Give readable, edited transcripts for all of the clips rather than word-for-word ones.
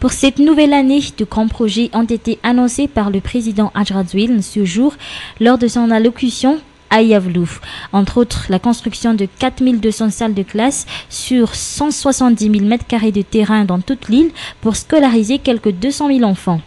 Pour cette nouvelle année, de grands projets ont été annoncés par le président Hadj Radouine ce jour lors de son allocution à Yavlouf. Entre autres, la construction de 4200 salles de classe sur 170 000 m² de terrain dans toute l'île pour scolariser quelques 200 000 enfants.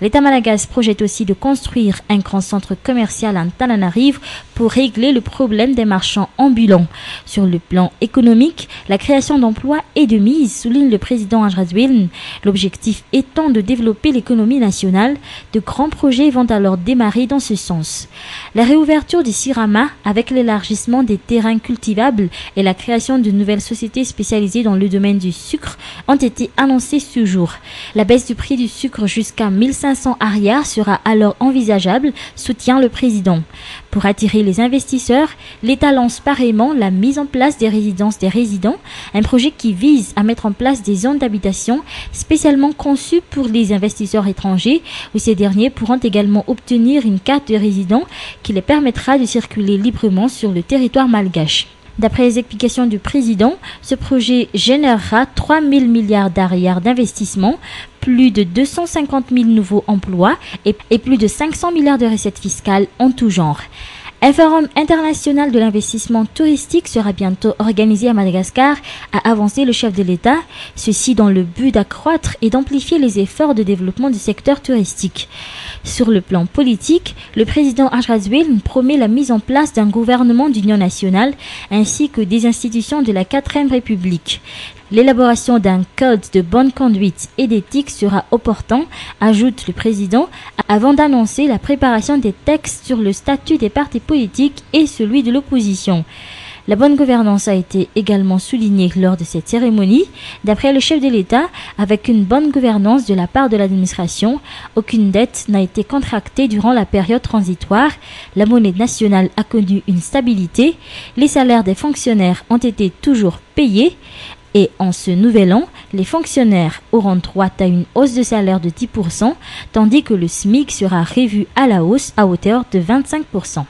L'État malagasy projette aussi de construire un grand centre commercial à Antananarivo pour régler le problème des marchands ambulants. Sur le plan économique, la création d'emplois est de mise, souligne le président Hadj Radouine. L'objectif étant de développer l'économie nationale, de grands projets vont alors démarrer dans ce sens. La réouverture du Sirama avec l'élargissement des terrains cultivables et la création de nouvelles sociétés spécialisées dans le domaine du sucre ont été annoncées ce jour. La baisse du prix du sucre jusqu'à 1500 ariars sera alors envisageable, soutient le président. Pour attirer les investisseurs, l'État lance pareillement la mise en place des résidences des résidents, un projet qui vise à mettre en place des zones d'habitation spécialement conçues pour les investisseurs étrangers, où ces derniers pourront également obtenir une carte de résident qui les permettra de circuler librement sur le territoire malgache. D'après les explications du président, ce projet générera 3 000 milliards d'ariars d'investissement, plus de 250 000 nouveaux emplois et plus de 500 milliards de recettes fiscales en tout genre. Un forum international de l'investissement touristique sera bientôt organisé à Madagascar, a avancé le chef de l'État, ceci dans le but d'accroître et d'amplifier les efforts de développement du secteur touristique. Sur le plan politique, le président Hadj Radouine promet la mise en place d'un gouvernement d'union nationale ainsi que des institutions de la 4e République. L'élaboration d'un code de bonne conduite et d'éthique sera opportun, ajoute le président, avant d'annoncer la préparation des textes sur le statut des partis politiques et celui de l'opposition. La bonne gouvernance a été également soulignée lors de cette cérémonie. D'après le chef de l'État, avec une bonne gouvernance de la part de l'administration, aucune dette n'a été contractée durant la période transitoire. La monnaie nationale a connu une stabilité. Les salaires des fonctionnaires ont été toujours payés. Et en ce nouvel an, les fonctionnaires auront droit à une hausse de salaire de 10%, tandis que le SMIC sera revu à la hausse à hauteur de 25%.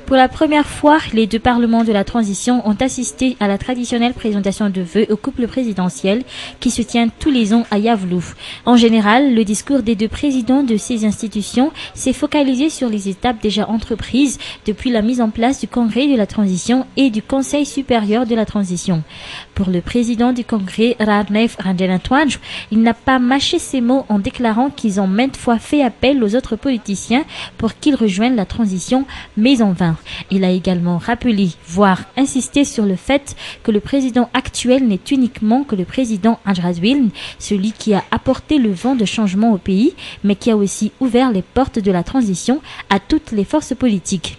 Pour la première fois, les deux parlements de la transition ont assisté à la traditionnelle présentation de vœux au couple présidentiel qui se tient tous les ans à Yavlouf. En général, le discours des deux présidents de ces institutions s'est focalisé sur les étapes déjà entreprises depuis la mise en place du Congrès de la transition et du Conseil supérieur de la transition. Pour le président du Congrès, Rarneef Ranjanatoanj, il n'a pas mâché ses mots en déclarant qu'ils ont maintes fois fait appel aux autres politiciens pour qu'ils rejoignent la transition, mais en vain. Il a également rappelé, voire insisté sur le fait que le président actuel n'est uniquement que le président Hadj Radouine, celui qui a apporté le vent de changement au pays, mais qui a aussi ouvert les portes de la transition à toutes les forces politiques.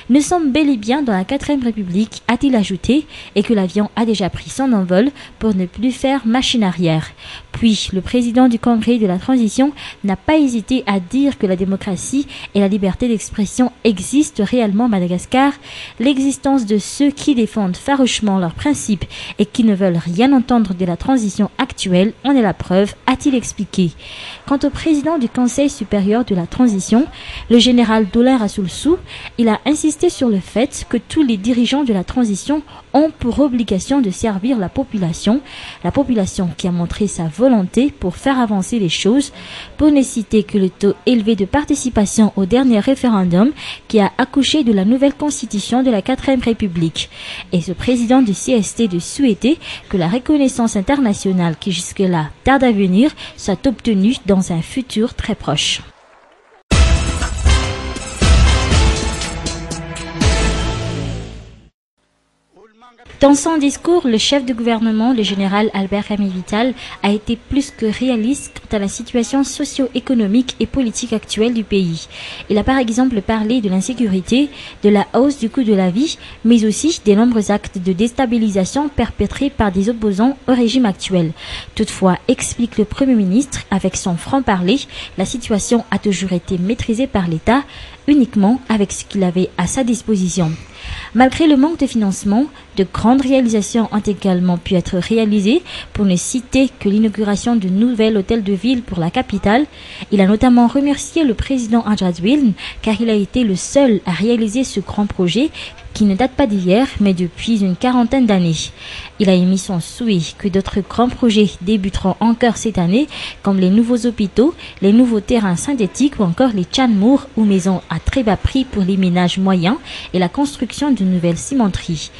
Nous sommes bel et bien dans la 4e République, a-t-il ajouté, et que l'avion a déjà pris son envol pour ne plus faire machine arrière. Puis, le président du Congrès de la transition n'a pas hésité à dire que la démocratie et la liberté d'expression existent réellement à Madagascar. L'existence de ceux qui défendent farouchement leurs principes et qui ne veulent rien entendre de la transition actuelle en est la preuve, a-t-il expliqué. Quant au président du Conseil supérieur de la transition, le général Dolin Rassoulsou, il a insisté sur le fait que tous les dirigeants de la transition ont pour obligation de servir la population qui a montré sa volonté pour faire avancer les choses, pour ne citer que le taux élevé de participation au dernier référendum qui a accouché de la nouvelle constitution de la 4e République. Et ce président du CST de souhaiter que la reconnaissance internationale qui jusque-là tarde à venir soit obtenue dans un futur très proche. Dans son discours, le chef de gouvernement, le général Albert Remy Vital, a été plus que réaliste quant à la situation socio-économique et politique actuelle du pays. Il a par exemple parlé de l'insécurité, de la hausse du coût de la vie, mais aussi des nombreux actes de déstabilisation perpétrés par des opposants au régime actuel. Toutefois, explique le Premier ministre, avec son franc-parler, la situation a toujours été maîtrisée par l'État. uniquement avec ce qu'il avait à sa disposition. Malgré le manque de financement, de grandes réalisations ont également pu être réalisées, pour ne citer que l'inauguration du nouvel hôtel de ville pour la capitale. Il a notamment remercié le président Adjadouine car il a été le seul à réaliser ce grand projet qui ne date pas d'hier mais depuis une quarantaine d'années. Il a émis son souhait que d'autres grands projets débuteront encore cette année comme les nouveaux hôpitaux, les nouveaux terrains synthétiques ou encore les chanmours ou maisons à très bas prix pour les ménages moyens et la construction d'une nouvelle cimenterie.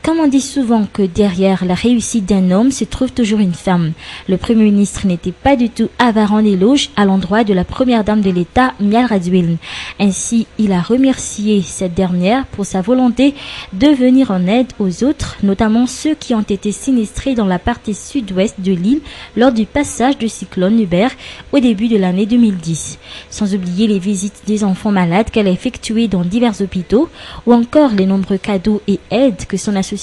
Comme on dit souvent que derrière la réussite d'un homme se trouve toujours une femme, le Premier ministre n'était pas du tout avare en éloges à l'endroit de la première dame de l'État, Mial Radouine. Ainsi, il a remercié cette dernière pour sa volonté de venir en aide aux autres, notamment ceux qui ont été sinistrés dans la partie sud-ouest de l'île lors du passage du cyclone Hubert au début de l'année 2010. Sans oublier les visites des enfants malades qu'elle a effectuées dans divers hôpitaux ou encore les nombreux cadeaux et aides que son association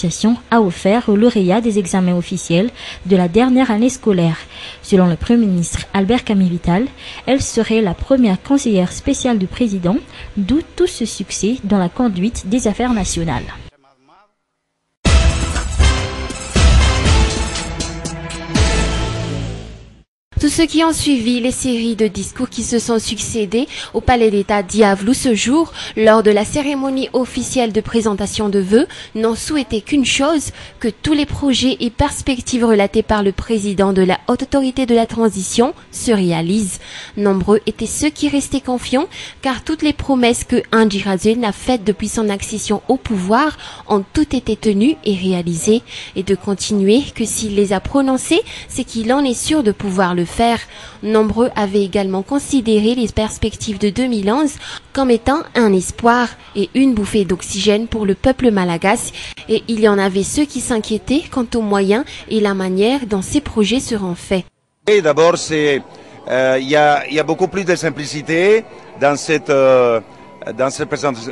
a offert aux lauréats des examens officiels de la dernière année scolaire. Selon le Premier ministre Albert Camille-Vital, elle serait la première conseillère spéciale du président, d'où tout ce succès dans la conduite des affaires nationales. Tous ceux qui ont suivi les séries de discours qui se sont succédés au Palais d'État d'Iavlou ce jour, lors de la cérémonie officielle de présentation de vœux, n'ont souhaité qu'une chose, que tous les projets et perspectives relatés par le président de la Haute Autorité de la Transition se réalisent. Nombreux étaient ceux qui restaient confiants, car toutes les promesses que Andry Radouine a faites depuis son accession au pouvoir ont toutes été tenues et réalisées, et de continuer que s'il les a prononcées, c'est qu'il en est sûr de pouvoir le faire. Nombreux avaient également considéré les perspectives de 2011 comme étant un espoir et une bouffée d'oxygène pour le peuple malagasy, et il y en avait ceux qui s'inquiétaient quant aux moyens et la manière dont ces projets seront faits. Et d'abord, il y a beaucoup plus de simplicité dans cette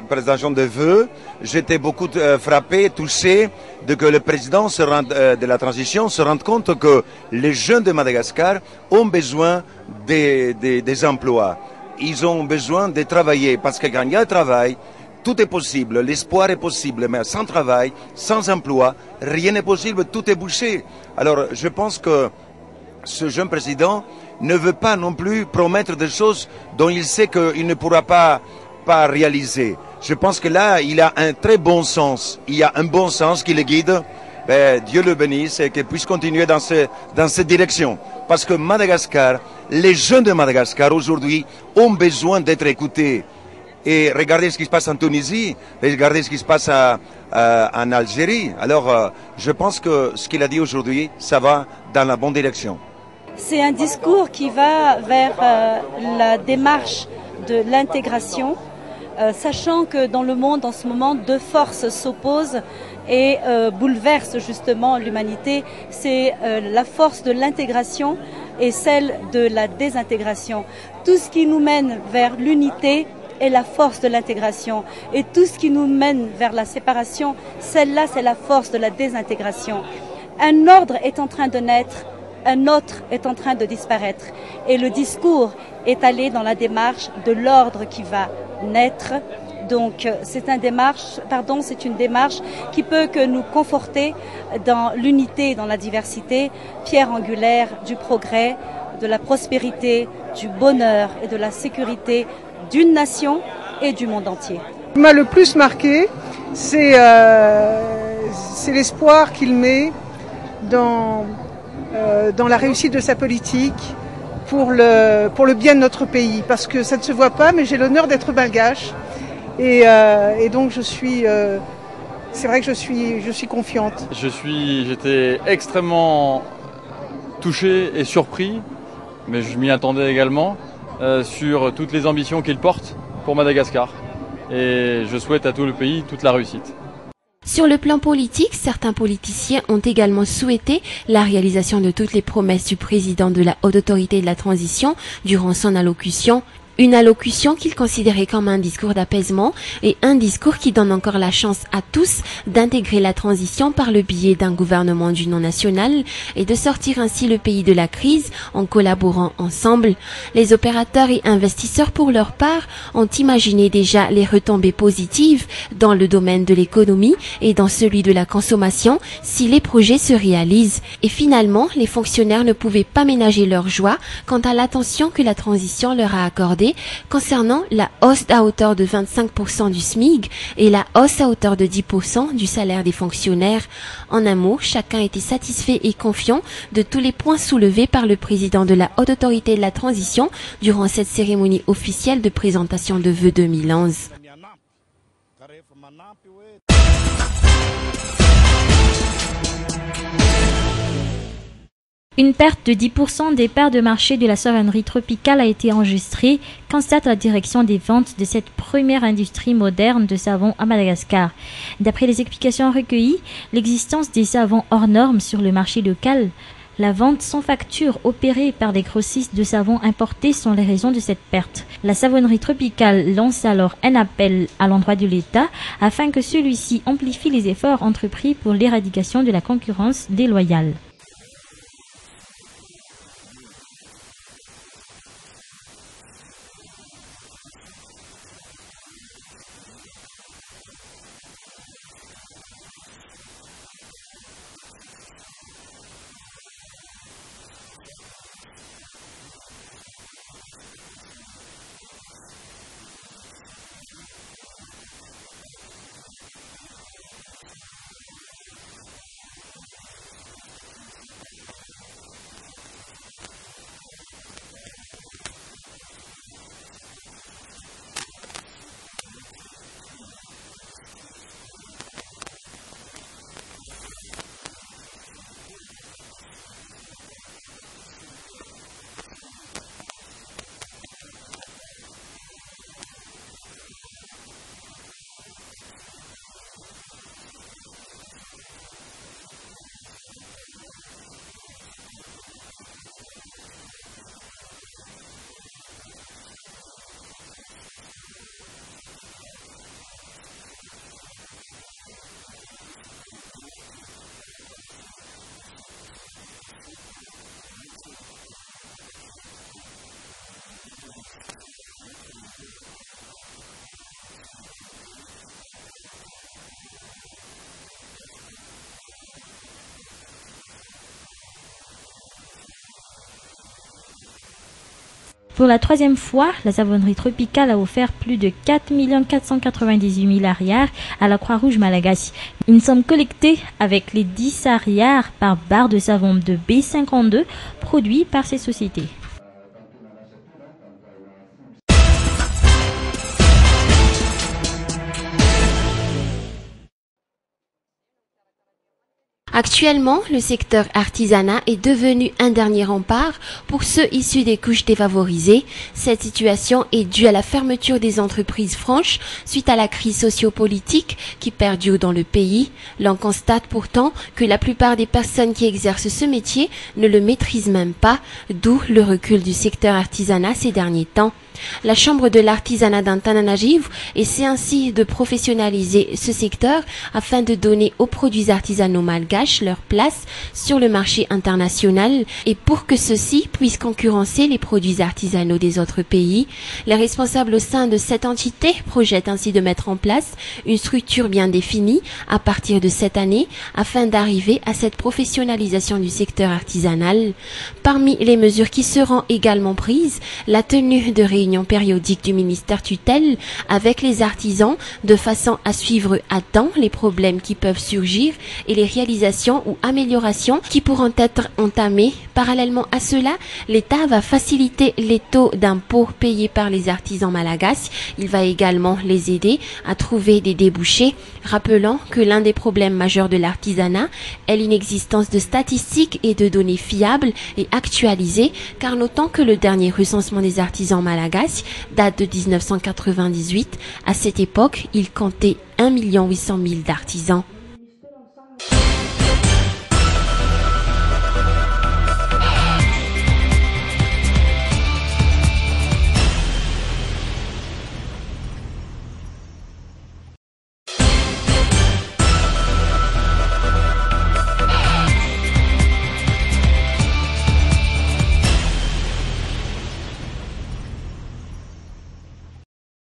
présentation de vœux. J'étais beaucoup frappé, touché de que le président de la transition se rende compte que les jeunes de Madagascar ont besoin des emplois. Ils ont besoin de travailler parce que quand il y a le travail, tout est possible. L'espoir est possible, mais sans travail, sans emploi, rien n'est possible, tout est bouché. Alors je pense que ce jeune président ne veut pas non plus promettre des choses dont il sait qu'il ne pourra pas réaliser. Je pense que là, il a un très bon sens. Il y a un bon sens qui le guide. Dieu le bénisse et qu'il puisse continuer dans cette direction. Parce que Madagascar, les jeunes de Madagascar aujourd'hui ont besoin d'être écoutés. Et regardez ce qui se passe en Tunisie, regardez ce qui se passe en Algérie. Alors, je pense que ce qu'il a dit aujourd'hui, ça va dans la bonne direction. C'est un discours qui va vers la démarche de l'intégration, sachant que dans le monde en ce moment, deux forces s'opposent et bouleversent justement l'humanité. C'est la force de l'intégration et celle de la désintégration. Tout ce qui nous mène vers l'unité est la force de l'intégration, et tout ce qui nous mène vers la séparation, celle-là, c'est la force de la désintégration. Un ordre est en train de naître, un autre est en train de disparaître, et le discours est allé dans la démarche de l'ordre qui va naître. Donc c'est une démarche qui peut que nous conforter dans l'unité, dans la diversité, pierre angulaire du progrès, de la prospérité, du bonheur et de la sécurité d'une nation et du monde entier. Ce qui m'a le plus marqué, c'est l'espoir qu'il met dans la réussite de sa politique pour le bien de notre pays. Parce que ça ne se voit pas, mais j'ai l'honneur d'être malgache. Et donc c'est vrai que je suis confiante. J'étais extrêmement touché et surpris, mais je m'y attendais également, sur toutes les ambitions qu'il porte pour Madagascar. Et je souhaite à tout le pays toute la réussite. Sur le plan politique, certains politiciens ont également souhaité la réalisation de toutes les promesses du président de la Haute Autorité de la Transition durant son allocution. Une allocution qu'il considérait comme un discours d'apaisement et un discours qui donne encore la chance à tous d'intégrer la transition par le biais d'un gouvernement d'union nationale et de sortir ainsi le pays de la crise en collaborant ensemble. Les opérateurs et investisseurs pour leur part ont imaginé déjà les retombées positives dans le domaine de l'économie et dans celui de la consommation si les projets se réalisent. Et finalement, les fonctionnaires ne pouvaient pas ménager leur joie quant à l'attention que la transition leur a accordée concernant la hausse à hauteur de 25% du SMIC et la hausse à hauteur de 10% du salaire des fonctionnaires. En un mot, chacun était satisfait et confiant de tous les points soulevés par le président de la Haute Autorité de la Transition durant cette cérémonie officielle de présentation de vœux 2011. Une perte de 10% des parts de marché de la savonnerie tropicale a été enregistrée, constate la direction des ventes de cette première industrie moderne de savon à Madagascar. D'après les explications recueillies, l'existence des savons hors normes sur le marché local, la vente sans facture opérée par des grossistes de savon importés sont les raisons de cette perte. La savonnerie tropicale lance alors un appel à l'endroit de l'État afin que celui-ci amplifie les efforts entrepris pour l'éradication de la concurrence déloyale. Pour la troisième fois, la savonnerie tropicale a offert plus de 4 498 000 arrières à la Croix-Rouge malagasy. Une somme collectée avec les 10 arrières par barre de savon de B52 produit par ces sociétés. Actuellement, le secteur artisanat est devenu un dernier rempart pour ceux issus des couches défavorisées. Cette situation est due à la fermeture des entreprises franches suite à la crise sociopolitique qui perdure dans le pays. L'on constate pourtant que la plupart des personnes qui exercent ce métier ne le maîtrisent même pas, d'où le recul du secteur artisanat ces derniers temps. La Chambre de l'artisanat d'Antananarivo essaie ainsi de professionnaliser ce secteur afin de donner aux produits artisanaux malgaches leur place sur le marché international et pour que ceux-ci puissent concurrencer les produits artisanaux des autres pays. Les responsables au sein de cette entité projettent ainsi de mettre en place une structure bien définie à partir de cette année afin d'arriver à cette professionnalisation du secteur artisanal. Parmi les mesures qui seront également prises, la tenue de réunions périodiques du ministère tutelle avec les artisans de façon à suivre à temps les problèmes qui peuvent surgir et les réalisations ou améliorations qui pourront être entamées. Parallèlement à cela, l'État va faciliter les taux d'impôt payés par les artisans malagasy. Il va également les aider à trouver des débouchés. Rappelons que l'un des problèmes majeurs de l'artisanat est l'inexistence de statistiques et de données fiables et actualisées, car notons que le dernier recensement des artisans malagasy date de 1998. À cette époque, il comptait 1 800 000 d'artisans.